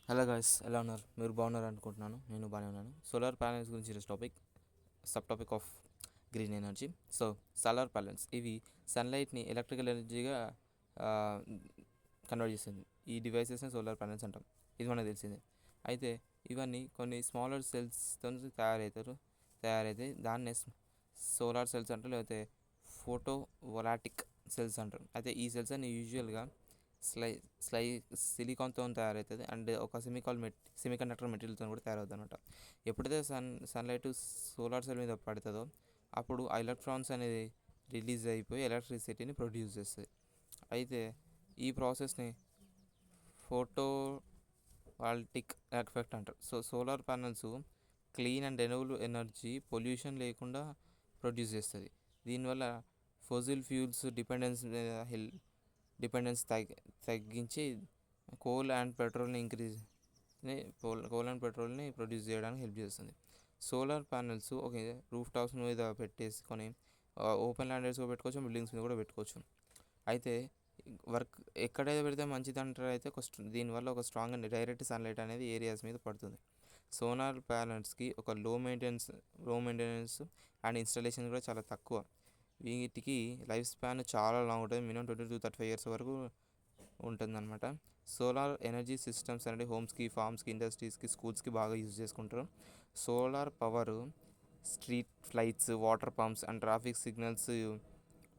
Hello guys, ఎలా ఉన్నారు? మీరు బాగున్నారు అనుకుంటున్నాను. నేను బాగానే ఉన్నాను. సోలార్ ప్యానెల్స్ గురించి ఈరోజు sub topic of green energy. Solar panels ఇవి సన్లైట్ని ఎలక్ట్రికల్ ఎనర్జీగా కన్వర్ట్ చేస్తుంది. ఈ డివైసెస్ని సోలార్ ప్యానెల్స్ అంటాం. ఇది మనకు తెలిసిందే. అయితే ఇవన్నీ కొన్ని స్మాలర్ సెల్స్తో తయారైతే దాన్నే సోలార్ సెల్స్ అంటారు, లేకపోతే ఫోటో వోలాటిక్ సెల్స్ అంటారు. అయితే ఈ సెల్స్ అన్ని యూజువల్గా స్లై స్లై సిలికాన్తో తయారవుతుంది అండ్ ఒక సెమీకండక్టర్ మెటీరియల్తో కూడా తయారవుతుంది అనమాట. ఎప్పుడైతే సన్లైట్ సోలార్ సెల్ మీద పడుతుందో అప్పుడు ఆ ఎలక్ట్రాన్స్ అనేది రిలీజ్ అయిపోయి ఎలక్ట్రిసిటీని ప్రొడ్యూస్ చేస్తుంది. అయితే ఈ ప్రాసెస్ని ఫోటో వాల్టిక్ ఎఫెక్ట్ అంటారు. Solar panels clean and renewable energy pollution లేకుండా ప్రొడ్యూస్ చేస్తుంది. దీనివల్ల ఫోసిల్ ఫ్యూల్స్ డిపెండెన్స్ తగ్గించి కోల్ అండ్ పెట్రోల్ని ప్రొడ్యూస్ చేయడానికి హెల్ప్ చేస్తుంది. సోలార్ ప్యానెల్స్ రూఫ్ టాప్స్ మీద పెట్టేసుకొని ఓపెన్ ల్యాండర్స్గా పెట్టుకోవచ్చు, బిల్డింగ్స్ మీద కూడా పెట్టుకోవచ్చు. అయితే వర్క్ ఎక్కడైతే పెడితే మంచిది అంటారు. అయితే దీనివల్ల ఒక స్ట్రాంగ్ అండ్ డైరెక్ట్ సన్లైట్ అనేది ఏరియాస్ మీద పడుతుంది. సోలార్ ప్యానెల్స్కి ఒక లో మెయింటెనెన్స్ అండ్ ఇన్స్టాలేషన్ కూడా చాలా తక్కువ. వీటికి లైఫ్ స్పాన్ చాలా లాంగ్ ఉంటుంది. మినిమం 20 to 35 years వరకు ఉంటుందన్నమాట. సోలార్ ఎనర్జీ సిస్టమ్స్ అనేది హోమ్స్కి, ఫార్మ్స్కి, ఇండస్ట్రీస్కి, స్కూల్స్కి బాగా యూజ్ చేసుకుంటారు. Solar power street lights, water pumps and traffic signals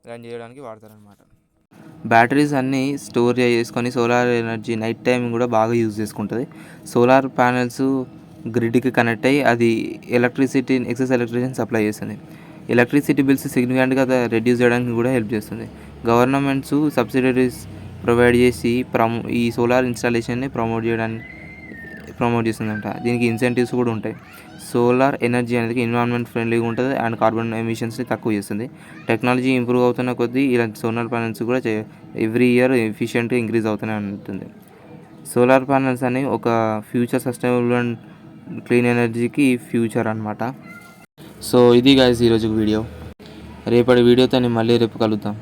run చేయడానికి వాడతారనమాట. బ్యాటరీస్ అన్నీ స్టోర్ చేసుకొని సోలార్ ఎనర్జీ నైట్ టైం కూడా బాగా యూజ్ చేసుకుంటుంది. సోలార్ ప్యానెల్స్ గ్రిడ్కి కనెక్ట్ అయ్యి అది ఎక్సెస్ ఎలక్ట్రిసిటీ సప్లై చేస్తుంది. ఎలక్ట్రిసిటీ బిల్స్ సిగ్నిఫికెంట్గా రెడ్యూస్ చేయడానికి కూడా హెల్ప్ చేస్తుంది. గవర్నమెంట్స్ సబ్సిడరీస్ ప్రొవైడ్ చేసి ఈ సోలార్ ఇన్స్టాలేషన్ని ప్రమోట్ చేస్తుందంట. దీనికి ఇన్సెంటివ్స్ కూడా ఉంటాయి. సోలార్ ఎనర్జీ అనేది ఎన్విరాన్మెంట్ ఫ్రెండ్లీగా ఉంటుంది అండ్ కార్బన్ ఎమిషన్స్ని తక్కువ చేస్తుంది. టెక్నాలజీ ఇంప్రూవ్ అవుతున్న కొద్దీ ఇలాంటి సోలార్ ప్యానెల్స్ కూడా ఎవ్రీ ఇయర్ ఎఫిషియెంట్గా ఇంక్రీజ్ అవుతూనే ఉంటుంది. సోలార్ ప్యానెల్స్ అనేవి ఒక ఫ్యూచర్ సస్టైనబుల్ అండ్ క్లీన్ ఎనర్జీకి ఫ్యూచర్ అనమాట. ఇది గాయ్స్ ఈరోజు వీడియో. రేపటి వీడియోతో నేను మళ్ళీ రేపు కలుద్దాం.